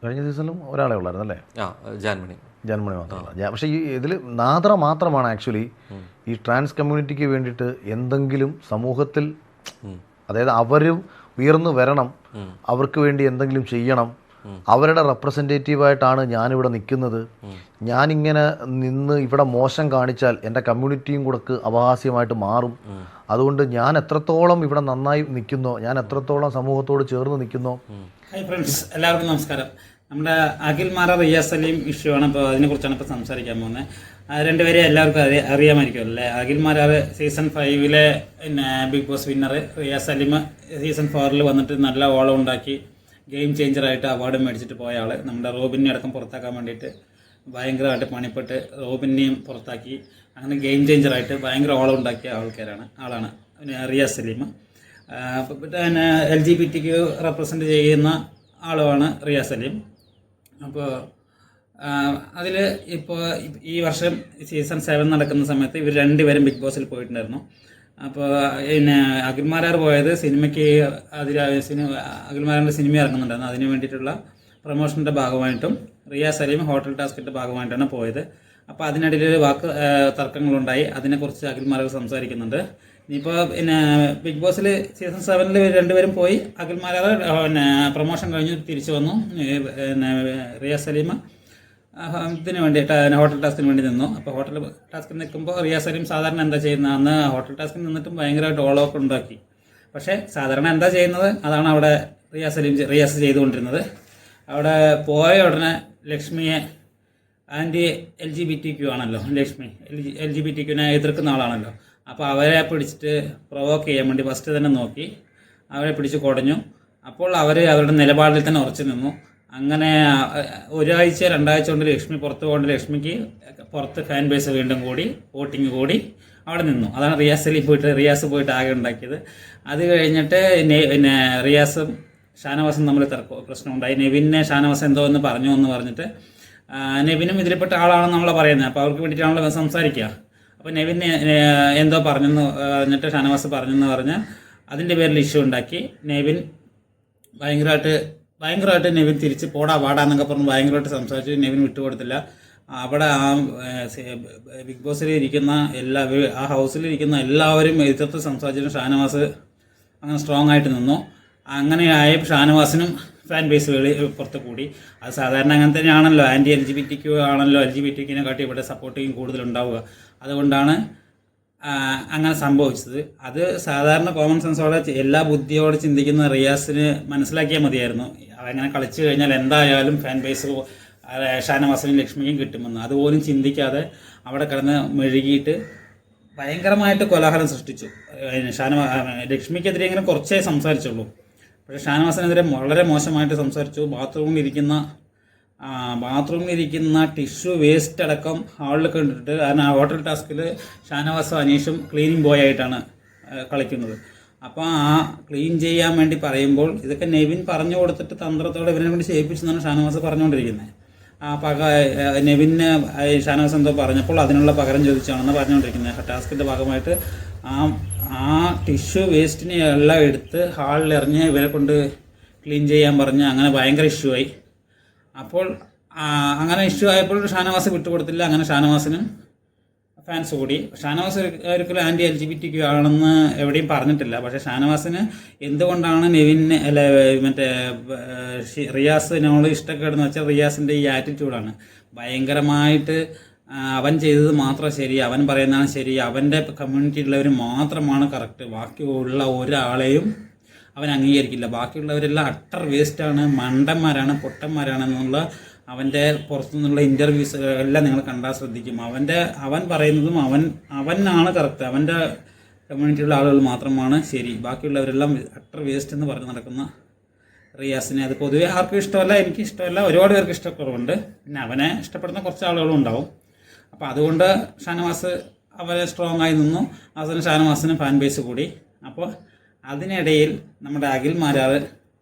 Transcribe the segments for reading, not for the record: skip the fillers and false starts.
കഴിഞ്ഞ സീസണിലും ഒരാളെ ഉള്ളായിരുന്നു അല്ലേ? ജാൻമണി മാത്രമല്ല. പക്ഷേ ഈ ഇതിൽ നാദ്ര മാത്രമാണ് ആക്ച്വലി ഈ ട്രാൻസ് കമ്മ്യൂണിറ്റിക്ക് വേണ്ടിയിട്ട് എന്തെങ്കിലും സമൂഹത്തിൽ, അതായത് അവരും ഉയർന്നു വരണം, അവർക്ക് വേണ്ടി എന്തെങ്കിലും ചെയ്യണം, അവരുടെ റെപ്രസെൻറ്റേറ്റീവായിട്ടാണ് ഞാനിവിടെ നിൽക്കുന്നത്, ഞാനിങ്ങനെ നിന്ന് ഇവിടെ മോശം കാണിച്ചാൽ എൻ്റെ കമ്മ്യൂണിറ്റിയും കൂടെ അപഹാസ്യമായിട്ട് മാറും, അതുകൊണ്ട് ഞാൻ എത്രത്തോളം ഇവിടെ നന്നായി നിൽക്കുന്നോ, ഞാൻ എത്രത്തോളം സമൂഹത്തോട് ചേർന്ന് നിൽക്കുന്നോ. ഹായ് ഫ്രണ്ട്സ്, എല്ലാവർക്കും നമസ്കാരം. നമ്മുടെ അഖിൽ മാറ റിയാസ് സലീം ഇഷ്യൂ ആണ് ഇപ്പോൾ, അതിനെക്കുറിച്ചാണ് ഇപ്പോൾ സംസാരിക്കാൻ പോകുന്നത്. രണ്ടുപേരെ എല്ലാവർക്കും അറിയാമായിരിക്കുമല്ലോ അല്ലേ? അഖിൽ മാരാർ സീസൺ 5 പിന്നെ ബിഗ് ബോസ് വിന്നർ, റിയാസ് സലീം സീസൺ 4 വന്നിട്ട് നല്ല ഓളം ഉണ്ടാക്കി ഗെയിം ചേഞ്ചറായിട്ട് അവാർഡ് മേടിച്ചിട്ട് പോയ ആൾ. നമ്മുടെ റോബിനെ അടക്കം പുറത്താക്കാൻ വേണ്ടിയിട്ട് ഭയങ്കരമായിട്ട് പണിപ്പെട്ട് റോബിനെയും പുറത്താക്കി അങ്ങനെ ഗെയിം ചേഞ്ചറായിട്ട് ഭയങ്കര ഓളം ഉണ്ടാക്കിയ ആളാണ് റിയാസ് സലീം. പിന്നെ LGBT റെപ്രസെൻ്റ് ചെയ്യുന്ന ആളുമാണ് റിയാസ് സലീം. അപ്പോൾ അതിൽ ഇപ്പോൾ ഈ വർഷം സീസൺ 7 നടക്കുന്ന സമയത്ത് ഇവർ രണ്ടുപേരും ബിഗ് ബോസിൽ പോയിട്ടുണ്ടായിരുന്നു. അപ്പോൾ പിന്നെ അഖിൽമാരാർ പോയത് സിനിമയ്ക്ക് അഖിൽമാരാറിൻ്റെ സിനിമ ഇറങ്ങുന്നുണ്ടായിരുന്നു, അതിന് വേണ്ടിയിട്ടുള്ള പ്രൊമോഷൻ്റെ ഭാഗമായിട്ടും റിയാസ് സലീം ഹോട്ടൽ ടാസ്കിൻ്റെ ഭാഗമായിട്ടാണ് പോയത്. അപ്പോൾ അതിനിടയിൽ തർക്കങ്ങളുണ്ടായി. അതിനെക്കുറിച്ച് അഖിൽമാരാർ സംസാരിക്കുന്നുണ്ട്. ഇനിയിപ്പോൾ പിന്നെ ബിഗ് ബോസിൽ സീസൺ 7 രണ്ടുപേരും പോയി. അഖിൽമാരാർ പിന്നെ പ്രൊമോഷൻ കഴിഞ്ഞ് തിരിച്ചു വന്നു. പിന്നെ റിയാസ് സലീം ഇതിന് വേണ്ടിയിട്ട് ഹോട്ടൽ ടാസ്കിന് വേണ്ടി നിന്നു. അപ്പോൾ ഹോട്ടൽ ടാസ്കിൽ നിൽക്കുമ്പോൾ റിയാസ് സലീം സാധാരണ എന്താ ചെയ്യുന്നത്, അന്ന് ഹോട്ടൽ ടാസ്കിൽ നിന്നിട്ടും ഭയങ്കരമായിട്ട് ഓളമൊക്കെ ഉണ്ടാക്കി. പക്ഷേ സാധാരണ എന്താ ചെയ്യുന്നത് അതാണ് അവിടെ റിയാസ് ചെയ്തുകൊണ്ടിരുന്നത്. അവിടെ പോയ ഉടനെ ലക്ഷ്മിയെ LGBT ആണല്ലോ, ലക്ഷ്മി LGBT എതിർക്കുന്ന ആളാണല്ലോ. അപ്പോൾ അവരെ പിടിച്ചിട്ട് പ്രൊവോക്ക് ചെയ്യാൻ വേണ്ടി ഫസ്റ്റ് തന്നെ നോക്കി അവരെ പിടിച്ച് കുടഞ്ഞു. അപ്പോൾ അവർ അവരുടെ നിലപാടിൽ തന്നെ ഉറച്ചു നിന്നു. അങ്ങനെ ഒരാഴ്ച 2 ആഴ്ച കൊണ്ട് ലക്ഷ്മി പുറത്ത് പോകേണ്ട ലക്ഷ്മിക്ക് പുറത്ത് ഫാൻ ബേസ് വീണ്ടും കൂടി വോട്ടിങ് കൂടി അവിടെ നിന്നു. അതാണ് റിയാസ് പോയിട്ട് ആകെ ഉണ്ടാക്കിയത്. അത് കഴിഞ്ഞിട്ട് പിന്നെ റിയാസും ഷാനവാസും തമ്മിൽ പ്രശ്നമുണ്ടായി. നെവിനെ ഷാനവാസ് എന്തോ എന്ന് പറഞ്ഞു എന്ന് പറഞ്ഞിട്ട് നെവിനും ഇതിൽപ്പെട്ട ആളാണെന്ന് നമ്മളെ പറയുന്നത്. അപ്പോൾ അവർക്ക് വേണ്ടിയിട്ടാണല്ലോ സംസാരിക്കുക. അപ്പോൾ നെവിൻ എന്തോ പറഞ്ഞെന്ന് പറഞ്ഞിട്ട് ഷാനവാസ് പറഞ്ഞെന്ന് പറഞ്ഞ് അതിൻ്റെ പേരിൽ ഇഷ്യൂ ഉണ്ടാക്കി. നെവിൻ ഭയങ്കരമായിട്ട് നെവിൻ തിരിച്ച് പോടാ വാടാന്നൊക്കെ പറഞ്ഞ് ഭയങ്കരമായിട്ട് സംസാരിച്ചു. നെവിൻ വിട്ടുകൊടുത്തില്ല. അവിടെ ബിഗ് ബോസിൽ ഇരിക്കുന്ന ആ ഹൗസിലിരിക്കുന്ന എല്ലാവരും എതിർത്ത് സംസാരിച്ചിട്ട് ഷാനവാസ് അങ്ങനെ സ്ട്രോങ് ആയിട്ട് നിന്നു. അങ്ങനെയായ ഷാനവാസിനും ഫാൻ ബേസ് പുറത്ത് കൂടി. അത് സാധാരണ അങ്ങനെ തന്നെയാണല്ലോ, LGBT ആണല്ലോ LGBT കാട്ടി ഇവിടെ സപ്പോർട്ടിങ് കൂടുതലുണ്ടാവുക. അതുകൊണ്ടാണ് അങ്ങനെ സംഭവിച്ചത്. അത് സാധാരണ കോമൺ സെൻസോടെ എല്ലാ ബുദ്ധിയോടെ ചിന്തിക്കുന്ന റിയാസിന് മനസ്സിലാക്കിയാൽ മതിയായിരുന്നു. അങ്ങനെ കളിച്ചു കഴിഞ്ഞാൽ എന്തായാലും ഫാൻ ബേസ് ഷാനവാസിനും ലക്ഷ്മിക്കും കിട്ടുമെന്ന്. അതുപോലും ചിന്തിക്കാതെ അവിടെ കിടന്ന് മെഴുകിയിട്ട് ഭയങ്കരമായിട്ട് കോലാഹലം സൃഷ്ടിച്ചു. ലക്ഷ്മിക്കെതിരെ ഇങ്ങനെ കുറച്ചേ സംസാരിച്ചുള്ളൂ, പക്ഷേ ഷാനവാസിനെതിരെ വളരെ മോശമായിട്ട് സംസാരിച്ചു. ബാത്റൂമിലിരിക്കുന്ന ടിഷ്യൂ വേസ്റ്റ് അടക്കം ഹാളിലൊക്കെ ഇട്ടിട്ട്, കാരണം ആ ഹോട്ടൽ ടാസ്കിൽ ഷാനവാസും അനീഷും ക്ലീനിങ് ബോയ് ആയിട്ടാണ് കളിക്കുന്നത്. അപ്പോൾ ആ ക്ലീൻ ചെയ്യാൻ വേണ്ടി പറയുമ്പോൾ ഇതൊക്കെ നെവിൻ പറഞ്ഞു കൊടുത്തിട്ട് തന്ത്രത്തോടെ ഇവരെ വേണ്ടി ചെയ്യിപ്പിച്ചെന്നാണ് ഷാനവാസ് പറഞ്ഞുകൊണ്ടിരിക്കുന്നത്. നെവിന് ഷാനവാസ് എന്തോ പറഞ്ഞപ്പോൾ അതിനുള്ള പകരം ചോദിച്ചാണെന്ന് പറഞ്ഞുകൊണ്ടിരിക്കുന്നത്. ടാസ്കിൻ്റെ ഭാഗമായിട്ട് ആ ടിഷ്യൂ വേസ്റ്റിനെ എല്ലാം എടുത്ത് ഹാളിലെറിഞ്ഞ് ഇവരെ കൊണ്ട് ക്ലീൻ ചെയ്യാൻ പറഞ്ഞ് അങ്ങനെ ഭയങ്കര ഇഷ്യൂ ആയി. അപ്പോൾ അങ്ങനെ ഇഷ്യൂ ആയപ്പോൾ ഷാനവാസ് വിട്ടുകൊടുത്തില്ല. അങ്ങനെ ഷാനവാസിനും ഫാൻസ് കൂടി. ഷാനവാസ് ഒരിക്കലും LGBT ആണെന്ന് എവിടെയും പറഞ്ഞിട്ടില്ല. പക്ഷേ ഷാനവാസിന് എന്തുകൊണ്ടാണ് നെവിന് റിയാസിനോട് ഇഷ്ടക്കേടെന്ന് വെച്ചാൽ റിയാസിൻ്റെ ഈ ആറ്റിറ്റ്യൂഡാണ്. ഭയങ്കരമായിട്ട് അവൻ ചെയ്തത് മാത്രം ശരി, അവൻ പറയുന്നതാണ് ശരി, അവൻ്റെ കമ്മ്യൂണിറ്റിയിലുള്ളവർ മാത്രമാണ് കറക്റ്റ്, ബാക്കിയുള്ള ഒരാളെയും അവൻ അംഗീകരിക്കില്ല, ബാക്കിയുള്ളവരെല്ലാം അട്ടർ വേസ്റ്റാണ്, മണ്ടന്മാരാണ്, പൊട്ടന്മാരാണെന്നുള്ള അവൻ്റെ പുറത്തുനിന്നുള്ള ഇൻ്റർവ്യൂസ് എല്ലാം നിങ്ങൾ കണ്ടാൽ ശ്രദ്ധിക്കും. അവൻ പറയുന്നതും അവനാണ് കറക്റ്റ്, അവൻ്റെ കമ്മ്യൂണിറ്റിയിലുള്ള ആളുകൾ മാത്രമാണ് ശരി, ബാക്കിയുള്ളവരെല്ലാം അട്ടർ വേസ്റ്റ് എന്ന് പറഞ്ഞ് നടക്കുന്ന റിയാസിനെ അത് പൊതുവെ ആർക്കും ഇഷ്ടമല്ല, എനിക്ക് ഇഷ്ടമല്ല, ഒരുപാട് പേർക്ക് ഇഷ്ടക്കുറവുണ്ട്. പിന്നെ അവനെ ഇഷ്ടപ്പെടുന്ന കുറച്ച് ആളുകളും ഉണ്ടാവും. അപ്പോൾ അതുകൊണ്ട് ഷാനവാസ് അവരെ സ്ട്രോങ് ആയി നിന്നു. അവസാനം ഷാനവാസിന് ഫാൻ ബേസ് കൂടി. അപ്പോൾ അതിനിടയിൽ നമ്മുടെ അഖിൽ മാരാർ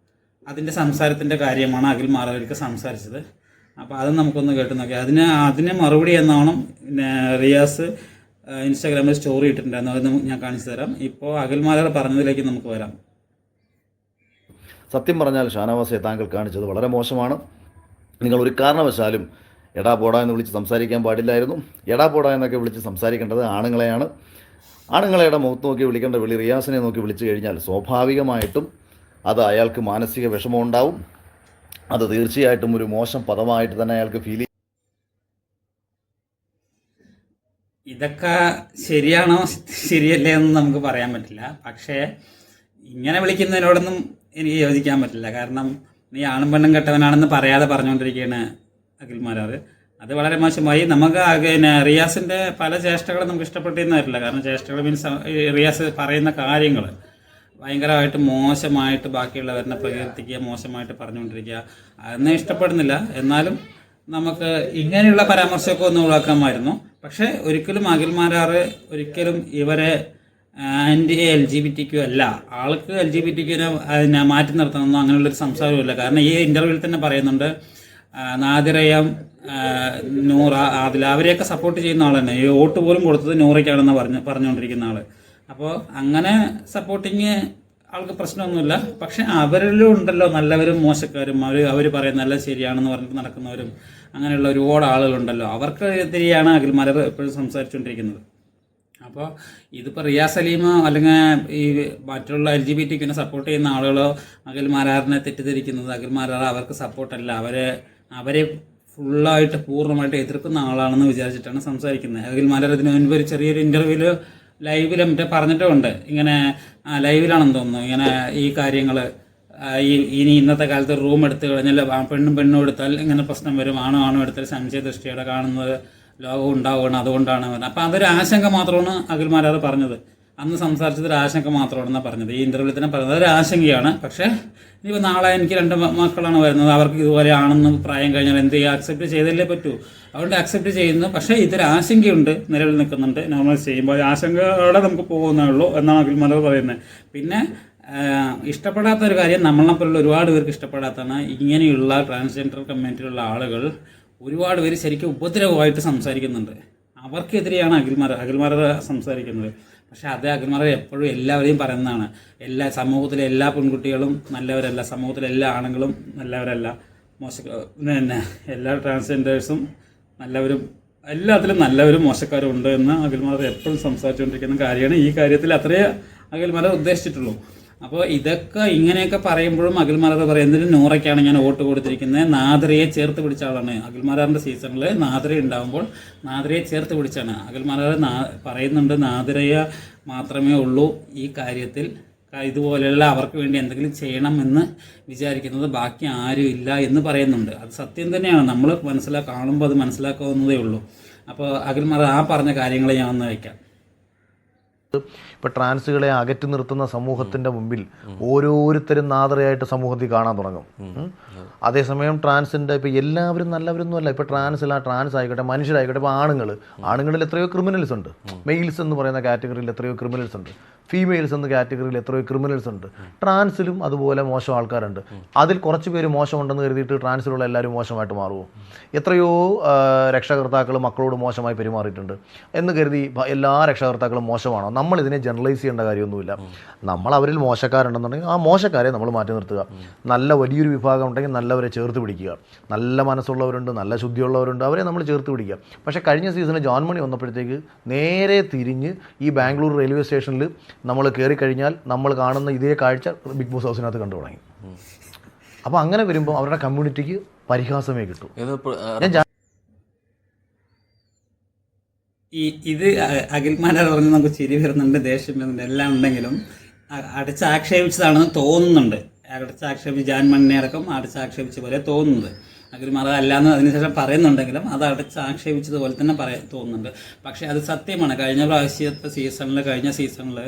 അതിൻ്റെ സംസാരത്തിൻ്റെ കാര്യമാണ് അഖിൽ മാരാർക്ക് സംസാരിച്ചത്. അപ്പോൾ അത് നമുക്കൊന്ന് കേട്ട് നോക്കിയാൽ അതിന് മറുപടി എന്നോണം പിന്നെ റിയാസ് ഇൻസ്റ്റാഗ്രാമിൽ സ്റ്റോറി ഇട്ടിട്ടുണ്ടായിരുന്നു. അത് ഞാൻ കാണിച്ചു തരാം. ഇപ്പോൾ അഖിൽ മാരാർ പറഞ്ഞതിലേക്ക് നമുക്ക് വരാം. സത്യം പറഞ്ഞാൽ ഷാനവാസെ താങ്കൾ കാണിച്ചത് വളരെ മോശമാണ്. നിങ്ങൾ ഒരു കാരണവശാലും എടാ പോടാ എന്ന് വിളിച്ച് സംസാരിക്കാൻ പാടില്ലായിരുന്നു. എടാ പോടാ എന്നൊക്കെ വിളിച്ച് സംസാരിക്കേണ്ടത് ആണുങ്ങളെയാണ്. ആണുങ്ങളെയുടെ മുഖത്ത് നോക്കി വിളിക്കേണ്ട വിളി റിയാസിനെ നോക്കി വിളിച്ചു കഴിഞ്ഞാൽ സ്വാഭാവികമായിട്ടും അത് അയാൾക്ക് മാനസിക വിഷമം ഉണ്ടാവും. അത് തീർച്ചയായിട്ടും ഒരു മോശം പദമായിട്ട് തന്നെ അയാൾക്ക് ഫീൽ ചെയ്യും. ഇതൊക്കെ ശരിയാണോ ശരിയല്ലേ എന്ന് നമുക്ക് പറയാൻ പറ്റില്ല. പക്ഷേ ഇങ്ങനെ വിളിക്കുന്നതിനോടൊന്നും എനിക്ക് യോജിക്കാൻ പറ്റില്ല. കാരണം നീ ആണും പെണ്ണും കെട്ടവനാണെന്ന് പറയാതെ പറഞ്ഞുകൊണ്ടിരിക്കുകയാണ് അഖിൽ മാരാർ. അത് വളരെ മോശമായി. നമുക്ക് പിന്നെ റിയാസിൻ്റെ പല ചേഷ്ടകളും നമുക്ക് ഇഷ്ടപ്പെട്ടിരുന്ന വരില്ല. കാരണം ചേഷ്ടകൾ മീൻസ് റിയാസ് പറയുന്ന കാര്യങ്ങൾ ഭയങ്കരമായിട്ട് മോശമായിട്ട് ബാക്കിയുള്ളവരെ പ്രകീർത്തിക്കുക, മോശമായിട്ട് പറഞ്ഞുകൊണ്ടിരിക്കുക, അതൊന്നും ഇഷ്ടപ്പെടുന്നില്ല. എന്നാലും നമുക്ക് ഇങ്ങനെയുള്ള പരാമർശമൊക്കെ ഒന്ന് ഒഴിവാക്കാമായിരുന്നു. പക്ഷേ ഒരിക്കലും അഖിൽ മാരാർ ഒരിക്കലും ഇവരെ ആൻറ്റി LGBT അല്ല. ആൾക്ക് LGBT അതിനെ മാറ്റി നിർത്തണമെന്നോ അങ്ങനെയുള്ളൊരു സംസാരമില്ല. കാരണം ഈ ഇൻ്റർവ്യൂവിൽ തന്നെ പറയുന്നുണ്ട് നാദിറയും നൂറ ആദില അവരെയൊക്കെ സപ്പോർട്ട് ചെയ്യുന്ന ആൾ തന്നെ. ഈ വോട്ട് പോലും കൊടുത്തത് നൂറയ്ക്കാണെന്ന് പറഞ്ഞുകൊണ്ടിരിക്കുന്ന ആൾ. അപ്പോൾ അങ്ങനെ സപ്പോർട്ടിങ് ആൾക്ക് പ്രശ്നമൊന്നുമില്ല. പക്ഷെ അവരിലും ഉണ്ടല്ലോ നല്ലവരും മോശക്കാരും, അവർ പറയുന്നതെല്ലാം ശരിയാണെന്ന് പറഞ്ഞിട്ട് നടക്കുന്നവരും അങ്ങനെയുള്ള ഒരുപാട് ആളുകളുണ്ടല്ലോ. അവർക്കെതിരെയാണ് അഖിൽ മാരാർ എപ്പോഴും സംസാരിച്ചുകൊണ്ടിരിക്കുന്നത്. അപ്പോൾ ഇതിപ്പോൾ റിയാസ് സലീമോ അല്ലെങ്കിൽ ഈ മറ്റുള്ള LGBT സപ്പോർട്ട് ചെയ്യുന്ന ആളുകളോ അഖിൽ മാരാറിനെ തെറ്റിദ്ധരിക്കുന്നത് അഖിൽ മാരാർ അവർക്ക് സപ്പോർട്ടല്ല, അവരെ ഫുള്ളായിട്ട് പൂർണ്ണമായിട്ട് എതിർക്കുന്ന ആളാണെന്ന് വിചാരിച്ചിട്ടാണ് സംസാരിക്കുന്നത്. അഖിൽ മാരാർ ഇതിന് മുൻപ് ഒരു ചെറിയൊരു ഇൻ്റർവ്യൂവിൽ ലൈവിൽ മറ്റേ പറഞ്ഞിട്ടുമുണ്ട്. ഇങ്ങനെ ലൈവിലാണെന്ന് തോന്നുന്നു, ഇങ്ങനെ ഈ കാര്യങ്ങൾ ഇനി ഇന്നത്തെ കാലത്ത് റൂം എടുത്ത് കഴിഞ്ഞാൽ പെണ്ണും എടുത്താൽ ഇങ്ങനെ പ്രശ്നം വരും, ആണും എടുത്താൽ സംശയ ദൃഷ്ടിയോടെ കാണുന്നത് ലോകം ഉണ്ടാവുകയാണ്, അതുകൊണ്ടാണ് വരുന്നത്. അപ്പോൾ അതൊരു ആശങ്ക മാത്രമാണ് അഖിൽ മാരാർ പറഞ്ഞത്. അന്ന് സംസാരിച്ചത് ഒരു ആശങ്ക മാത്രമാണെന്നാണ് പറഞ്ഞത്. ഈ ഇൻ്റർവ്യൂവിൽ തന്നെ പറഞ്ഞത് അതൊരു ആശങ്കയാണ്. പക്ഷേ ഇനിയിപ്പോൾ നാളെ എനിക്ക് 2 മക്കളാണ് വരുന്നത്, അവർക്ക് ഇതുപോലെ ആണെന്ന് പ്രായം കഴിഞ്ഞാൽ എന്ത് ചെയ്യുക, അക്സെപ്റ്റ് ചെയ്തല്ലേ പറ്റൂ. അതുകൊണ്ട് അക്സെപ്റ്റ് ചെയ്യുന്നു. പക്ഷേ ഇതൊരു ആശങ്കയുണ്ട്, നിലവിൽ നിൽക്കുന്നുണ്ട്. നോർമലൈസ് ചെയ്യുമ്പോൾ ആശങ്കയോടെ നമുക്ക് പോകുന്നേ ഉള്ളൂ എന്നാണ് അഖിൽ മാരാർ പറയുന്നത്. പിന്നെ ഇഷ്ടപ്പെടാത്ത ഒരു കാര്യം, നമ്മളെപ്പോലുള്ള ഒരുപാട് പേർക്ക് ഇഷ്ടപ്പെടാത്തതാണ് ഇങ്ങനെയുള്ള ട്രാൻസ്ജെൻഡർ കമ്മ്യൂണിറ്റിയിലുള്ള ആളുകൾ ഒരുപാട് പേര് ശരിക്കും ഉപദ്രവമായിട്ട് സംസാരിക്കുന്നുണ്ട്. അവർക്കെതിരെയാണ് അഖിൽ മാരാർ സംസാരിക്കുന്നത്. പക്ഷേ അതേ അഖിൽ മാരാർ എപ്പോഴും എല്ലാവരെയും പറയുന്നതാണ്, സമൂഹത്തിലെ എല്ലാ പെൺകുട്ടികളും നല്ലവരല്ല, സമൂഹത്തിലെ എല്ലാ ആണുങ്ങളും നല്ലവരല്ല, പിന്നെ എല്ലാ ട്രാൻസ്ജെൻഡേഴ്സും നല്ലവരും, എല്ലാത്തിലും നല്ലവരും മോശക്കാരും ഉണ്ട് എന്ന് അഖിൽ മാരാർ എപ്പോഴും സംസാരിച്ചുകൊണ്ടിരിക്കുന്ന കാര്യമാണ്. ഈ കാര്യത്തിൽ അത്രയേ അഖിൽ മാരാർ ഉദ്ദേശിച്ചിട്ടുള്ളൂ. അപ്പോൾ ഇതൊക്കെ ഇങ്ങനെയൊക്കെ പറയുമ്പോഴും അഖിൽ മാരാർ പറയുന്നതിന് നൂറയ്ക്കാണ് ഞാൻ വോട്ട് കൊടുത്തിരിക്കുന്നത്, നാദിറയെ ചേർത്ത് പിടിച്ച ആളാണ്. അഖിൽ മാരാറിൻ്റെ സീസണിൽ നാദിറ ഉണ്ടാകുമ്പോൾ നാദിറയെ ചേർത്ത് പിടിച്ചാണ്. അഖിൽ മാരാർ പറയുന്നുണ്ട് നാദിറയെ മാത്രമേ ഉള്ളൂ ഈ കാര്യത്തിൽ ഇതുപോലെയുള്ള അവർക്ക് വേണ്ടി എന്തെങ്കിലും ചെയ്യണമെന്ന് വിചാരിക്കുന്നത്, ബാക്കി ആരും ഇല്ല എന്ന് പറയുന്നുണ്ട്. അത് സത്യം തന്നെയാണ്, നമ്മൾ കാണുമ്പോൾ അത് മനസ്സിലാക്കാവുന്നതേ ഉള്ളൂ. അപ്പോൾ അഖിൽ മാരാർ ആ പറഞ്ഞ കാര്യങ്ങൾ ഞാൻ ഒന്ന് വയ്ക്കാം. ഇപ്പോൾ ട്രാൻസുകളെ അകറ്റി നിർത്തുന്ന സമൂഹത്തിൻ്റെ മുമ്പിൽ ഓരോരുത്തരും നാദറയായിട്ട് സമൂഹത്തിൽ കാണാൻ തുടങ്ങും. അതേസമയം ട്രാൻസിൻ്റെ ഇപ്പോൾ എല്ലാവരും നല്ലവരൊന്നുമല്ല. ഇപ്പോൾ ട്രാൻസ് ആയിക്കോട്ടെ, മനുഷ്യരായിക്കോട്ടെ, ഇപ്പോൾ ആണുങ്ങളിൽ എത്രയോ ക്രിമിനൽസ് ഉണ്ട്. മെയിൽസ് എന്ന് പറയുന്ന കാറ്റഗറിയിൽ എത്രയോ ക്രിമിനൽസ് ഉണ്ട്, ഫീമെയിൽസ് എന്ന കാറ്റഗറിയിൽ എത്രയോ ക്രിമിനൽസ് ഉണ്ട്. ട്രാൻസിലും അതുപോലെ മോശം ആൾക്കാരുണ്ട്. അതിൽ കുറച്ച് പേര് മോശമുണ്ടെന്ന് കരുതിയിട്ട് ട്രാൻസിലുള്ള എല്ലാവരും മോശമായിട്ട് മാറുമോ? എത്രയോ രക്ഷകർത്താക്കൾ മക്കളോട് മോശമായി പെരുമാറിയിട്ടുണ്ട് എന്ന് കരുതി എല്ലാ രക്ഷകർത്താക്കളും മോശമാണോ? നമ്മളിതിനെ ജനറലൈസ് ചെയ്യേണ്ട കാര്യമൊന്നുമില്ല. നമ്മൾ അവരിൽ മോശക്കാരുണ്ടെന്നുണ്ടെങ്കിൽ ആ മോശക്കാരെ നമ്മൾ മാറ്റി നിർത്തുക. നല്ല വലിയൊരു വിഭാഗം ഉണ്ടെങ്കിൽ നല്ലവരെ ചേർത്ത് പിടിക്കുക. നല്ല മനസ്സുള്ളവരുണ്ട്, നല്ല ശുദ്ധിയുള്ളവരുണ്ട്, അവരെ നമ്മൾ ചേർത്ത് പിടിക്കുക. പക്ഷേ കഴിഞ്ഞ സീസണിൽ ജോൺ മണി വന്നപ്പോഴത്തേക്ക് നേരെ തിരിഞ്ഞ് ഈ ബാംഗ്ലൂർ റെയിൽവേ സ്റ്റേഷനിൽ നമ്മൾ കയറിക്കഴിഞ്ഞാൽ നമ്മൾ കാണുന്ന ഇതേ കാഴ്ച ബിഗ് ബോസ് ഹൗസിനകത്ത് കണ്ടു തുടങ്ങി. അപ്പോൾ അങ്ങനെ വരുമ്പോൾ അവരുടെ കമ്മ്യൂണിറ്റിക്ക് പരിഹാസമേ കിട്ടൂ. ഇത് അഖിൽ മാരാർ പറഞ്ഞ് നമുക്ക് ചിരി വരുന്നുണ്ട്, ദേഷ്യം വരുന്നുണ്ട്, എല്ലാം ഉണ്ടെങ്കിലും അടച്ചാക്ഷേപിച്ചതാണെന്ന് തോന്നുന്നുണ്ട്. അടച്ചാക്ഷേപിച്ച് ജാൻമണിനെ അടക്കം അടച്ചാക്ഷേപിച്ച പോലെ തോന്നുന്നത്. അഖിൽ മാരാർ അല്ലാന്ന് അതിനുശേഷം പറയുന്നുണ്ടെങ്കിലും അത് അടച്ചാക്ഷേപിച്ചതുപോലെ തന്നെ തോന്നുന്നുണ്ട്. പക്ഷേ അത് സത്യമാണ്. കഴിഞ്ഞ സീസണിൽ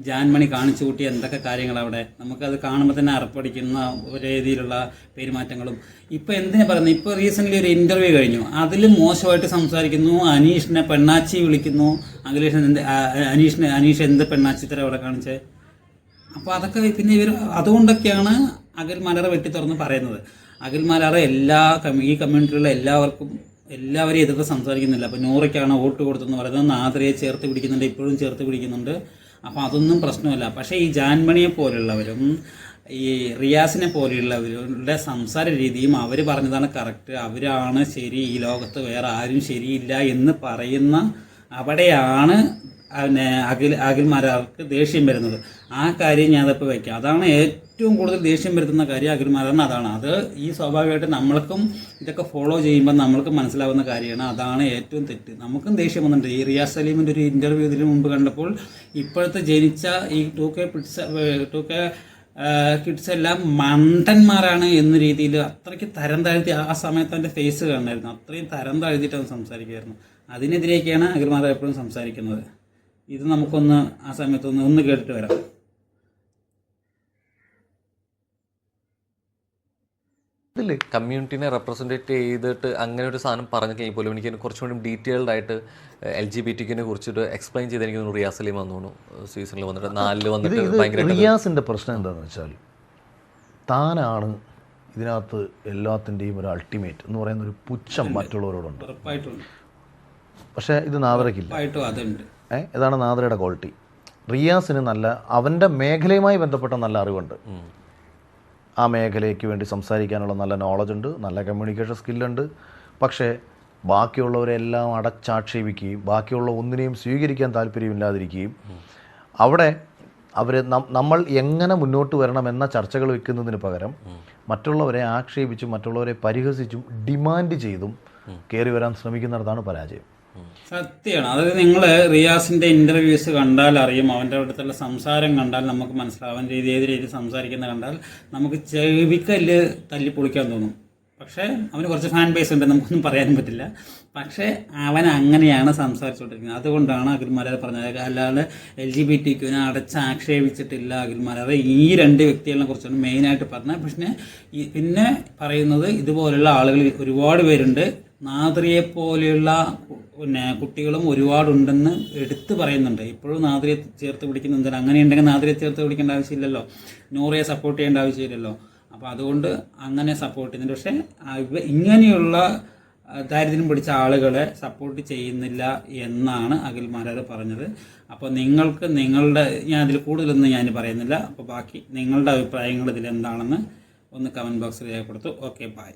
ജാൻമണി കാണിച്ചു കൂട്ടിയ എന്തൊക്കെ കാര്യങ്ങളവിടെ നമുക്കത് കാണുമ്പോൾ തന്നെ അറപ്പടിക്കുന്ന ഒരു രീതിയിലുള്ള പെരുമാറ്റങ്ങളും. ഇപ്പോൾ എന്തിനാ പറയുന്നത്, ഇപ്പോൾ റീസെൻ്റ്ലി ഒരു ഇൻ്റർവ്യൂ കഴിഞ്ഞു, അതിൽ മോശമായിട്ട് സംസാരിക്കുന്നു, അനീഷിനെ പെണ്ണാച്ചി വിളിക്കുന്നു. അനീഷ് എന്ത് പെണ്ണാച്ചിത്തരം അവിടെ കാണിച്ചേ. അപ്പോൾ അതൊക്കെ പിന്നെ അതുകൊണ്ടൊക്കെയാണ് അഖിൽ മാരാർ വെട്ടി തുറന്ന് പറയുന്നത്. അഖിൽ മാരാർ ഈ കമ്മ്യൂണിറ്റിയിലുള്ള എല്ലാവരെയും എതിർത്ത് സംസാരിക്കുന്നില്ല. അപ്പോൾ നൂറയ്ക്കാണ് വോട്ട് കൊടുത്തെന്ന് പറയുന്നത്, നാദിറയെ ചേർത്ത് പിടിക്കുന്നുണ്ട്, ഇപ്പോഴും ചേർത്ത് പിടിക്കുന്നുണ്ട്. അപ്പോൾ അതൊന്നും പ്രശ്നമല്ല. പക്ഷേ ഈ ജാൻമണിയെ പോലുള്ളവരും ഈ റിയാസിനെ പോലെയുള്ളവരുടെ സംസാര രീതിയും അവർ പറഞ്ഞതാണ് കറക്റ്റ്, അവരാണ് ശരി, ഈ ലോകത്ത് വേറെ ആരും ശരിയില്ല എന്ന് പറയുന്ന അവിടെയാണ് അഖിൽമാരാർക്ക് ദേഷ്യം വരുന്നത്. ആ കാര്യം ഞാനപ്പോൾ വയ്ക്കാം. അതാണ് ഏറ്റവും കൂടുതൽ ദേഷ്യം വരുത്തുന്ന കാര്യം അഖിൽമാരാറിന്. അതാണ് അത് ഈ സ്വാഭാവികമായിട്ട് നമ്മൾക്കും ഇതൊക്കെ ഫോളോ ചെയ്യുമ്പോൾ നമ്മൾക്ക് മനസ്സിലാവുന്ന കാര്യമാണ്. അതാണ് ഏറ്റവും തെറ്റ്. നമുക്കും ദേഷ്യം വന്നിട്ടുണ്ട്. ഈ റിയാസ് സലീമിൻ്റെ ഒരു ഇൻ്റർവ്യൂ ഇതിന് മുമ്പ് കണ്ടപ്പോൾ ഇപ്പോഴത്തെ ജനിച്ച ഈ 2K കിഡ്സ് എല്ലാം മണ്ടന്മാരാണ് എന്ന രീതിയിൽ അത്രയ്ക്ക് തരം താഴ്ത്തി ആ സമയത്ത് അവൻ്റെ ഫേസ് കാണായിരുന്നു. അത്രയും തരം താഴ്ത്തിയിട്ട് അവൻ സംസാരിക്കുമായിരുന്നു. അതിനെതിരെയൊക്കെയാണ് അഖിൽമാരാർ എപ്പോഴും സംസാരിക്കുന്നത്. ഇത് നമുക്കൊന്ന് ആ സമയത്തൊന്ന് കേട്ടിട്ട് വരാം. കമ്മ്യൂണിറ്റിനെ റെപ്രസെൻറ്റേറ്റ് ചെയ്തിട്ട് അങ്ങനെ ഒരു സാധനം പറഞ്ഞു കഴിഞ്ഞാൽ പോലും എനിക്ക് കുറച്ചുകൂടി ഡീറ്റെയിൽഡ് ആയിട്ട് LGBTQനെ കുറിച്ചിട്ട് എക്സ്പ്ലെയിൻ ചെയ്ത് എനിക്ക് റിയാസ് സലീം വന്നു സീസണിൽ വന്നിട്ട് 4 വന്നിട്ട് ഭയങ്കര. റിയാസിൻ്റെ പ്രശ്നം എന്താണെന്ന് വെച്ചാൽ താനാണ് ഇതിനകത്ത് എല്ലാത്തിൻ്റെയും ഒരു അൾട്ടിമേറ്റ് എന്ന് പറയുന്ന ഒരു പുച്ഛം മറ്റുള്ളവരോടുണ്ട്. പക്ഷേ ഇത് നാദറയ്ക്കില്ല. ഇതാണ് നാദറയുടെ ക്വാളിറ്റി. റിയാസിന് നല്ല അവൻ്റെ മേഖലയുമായി ബന്ധപ്പെട്ട നല്ല അറിവുണ്ട്, ആ മേഖലയ്ക്ക് വേണ്ടി സംസാരിക്കാനുള്ള നല്ല നോളജ് ഉണ്ട്, നല്ല കമ്മ്യൂണിക്കേഷൻ സ്കില്ലുണ്ട്. പക്ഷേ ബാക്കിയുള്ളവരെല്ലാം അടച്ചാക്ഷേപിക്കുകയും ബാക്കിയുള്ള ഒന്നിനെയും സ്വീകരിക്കാൻ താല്പര്യമില്ലാതിരിക്കുകയും അവിടെ നമ്മൾ എങ്ങനെ മുന്നോട്ട് വരണമെന്ന ചർച്ചകൾ വെക്കുന്നതിന് പകരം മറ്റുള്ളവരെ ആക്ഷേപിച്ചും മറ്റുള്ളവരെ പരിഹസിച്ചും ഡിമാൻഡ് ചെയ്തും കയറി വരാൻ ശ്രമിക്കുന്നിടത്താണ് പരാജയം. സത്യമാണ്. അതായത് നിങ്ങൾ റിയാസിൻ്റെ ഇൻ്റർവ്യൂസ് കണ്ടാൽ അറിയും, അവൻ്റെ അടുത്തുള്ള സംസാരം കണ്ടാൽ നമുക്ക് മനസ്സിലാവും. അവൻ ഏത് രീതിയിൽ സംസാരിക്കുന്ന കണ്ടാൽ നമുക്ക് ചെവിക്കല്ല് തല്ലി പൊളിക്കാൻ തോന്നും. പക്ഷേ അവന് കുറച്ച് ഫാൻ ബേസ് ഉണ്ട്, നമുക്കൊന്നും പറയാനും പറ്റില്ല. പക്ഷേ അവൻ അങ്ങനെയാണ് സംസാരിച്ചുകൊണ്ടിരിക്കുന്നത്. അതുകൊണ്ടാണ് അഖിൽമാരാർ പറഞ്ഞത്. അല്ലാതെ LGBTQനെ അടച്ചാക്ഷേപിച്ചിട്ടില്ല അഖിൽമാരാർ. ഈ 2 വ്യക്തികളെ കുറിച്ചാണ് മെയിനായിട്ട് പറഞ്ഞത്. പക്ഷേ പിന്നെ പറയുന്നത് ഇതുപോലുള്ള ആളുകൾ ഒരുപാട് പേരുണ്ട്, നാദ്രിയെ പോലെയുള്ള കുട്ടികളും ഒരുപാടുണ്ടെന്ന് എടുത്ത് പറയുന്നുണ്ട്. ഇപ്പോഴും നാദ്രിയെ ചേർത്ത് പിടിക്കുന്നുണ്ട്. അങ്ങനെയുണ്ടെങ്കിൽ നാദ്രിയെ ചേർത്ത് പിടിക്കേണ്ട ആവശ്യമില്ലല്ലോ, നൂറയെ സപ്പോർട്ട് ചെയ്യേണ്ട ആവശ്യമില്ലല്ലോ. അപ്പോൾ അതുകൊണ്ട് അങ്ങനെ സപ്പോർട്ട് ചെയ്യുന്നുണ്ട്. പക്ഷേ ഇങ്ങനെയുള്ള ദാരിദ്ര്യം പിടിച്ച ആളുകളെ സപ്പോർട്ട് ചെയ്യുന്നില്ല എന്നാണ് അഖിൽമാരാർ പറഞ്ഞത്. അപ്പോൾ ഞാൻ അതിൽ കൂടുതലൊന്നും ഞാൻ പറയുന്നില്ല. അപ്പോൾ ബാക്കി നിങ്ങളുടെ അഭിപ്രായങ്ങൾ ഇതിലെന്താണെന്ന് ഒന്ന് കമൻറ്റ് ബോക്സിൽ രേഖപ്പെടുത്തു. Okay, by.